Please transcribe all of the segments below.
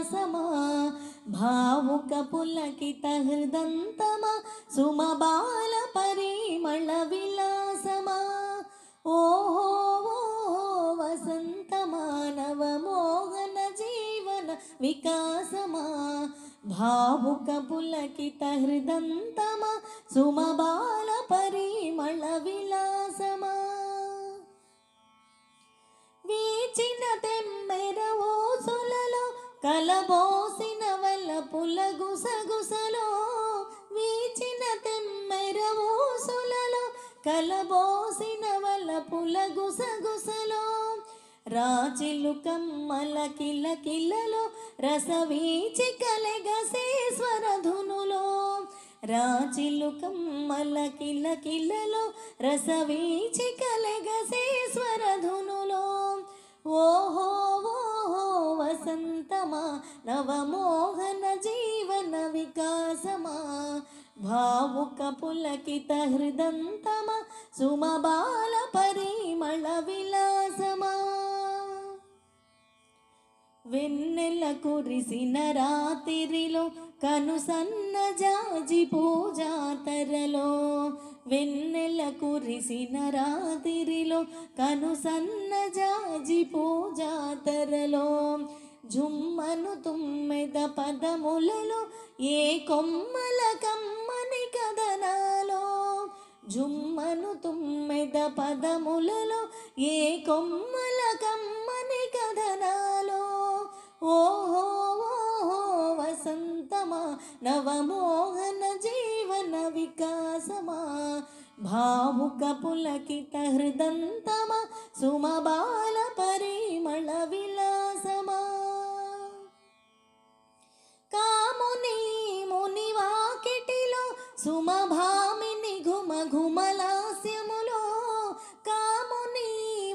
వికాసమా భావుక పులకిత హృదంతమా సుమబాల పరిమళ విలాసమా ఓహో వసంత మానవ మోహన జీవన వికాసమా భావుక పులకిత హృదంతమా సుమబాల పరిమళ విలాసమా వీచిన తెమ్మెర ఓసులలో కలబోసిన వల్లపుల గుసగుసలో వీచిన తెమ్మెర ఓసులలో కలబోసిన వల్లపుల గుసగుసలో రాచిలు కమ్మల కిల కిలలో రసవీచి కలెగసే స్వరధునులో రాచిలు కమ్మల కిల కిలలో రసవీచి కలెగసే స్వరధునులో ఓహో వసంతమా నవమోహన జీవన వికాసమా భావుక పులకిత హృదంతమా సుమబాల పరిమళ విలాసమా వెన్నెల కురిసిన రాత్రిలో కనుసన్న జాజి పూజాతరలో వెన్నెల కురిసిన రాత్రిలో కనుసన్న జాజి పూజాతరలో జుమ్మను తుమ్మెద పదములలో ఏ కొమ్మల కమ్మని కదనాలో జుమ్మను తుమ్మెద పదములలో ఏ కొమ్మల కమ్మని కదనాలో ఓహో వసంతమా నవమోహన జీవన వికాసమా భావుక పులకిత హృదంతమా సుమబాల పరిమళ విలాసమా కాముని ముని వాకిటిలో సుమభామిని ఘుమ ఘుమలాస్యములో కాముని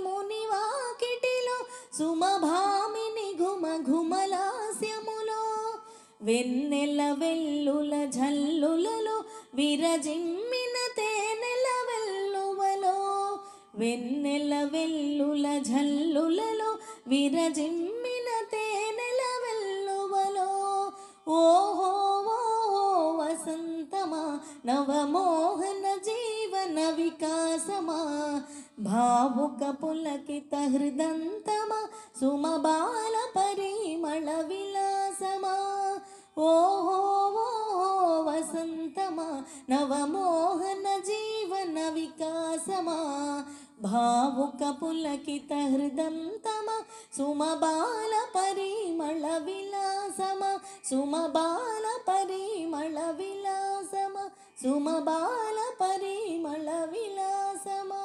ముని వాకిటిలో సుమభామిని ఘుమ ఘుమలాస్యములో వెన్నెల వెల్లుల జల్లులలో విరజిమ్మిన తేనెల వెల్లువలో వెన్నెల వెల్లుల జల్లులలో విరజిమ్మిన తేనెల వెల్లువలో ఓహో వసంతమా నవమోహన జీవన వికాసమా భావుక పులకిత హృదంతమా సుమబాల పరిమళ విలాసమా ఓహో వసంతమా నవమోహన జీవన వికాసమా భావుక పులకిత హృదంతమా సుమబాల పరిమళ విలాసమా సుమబాల పరిమళ విలాసమా సుమబాల పరిమళ విలాసమా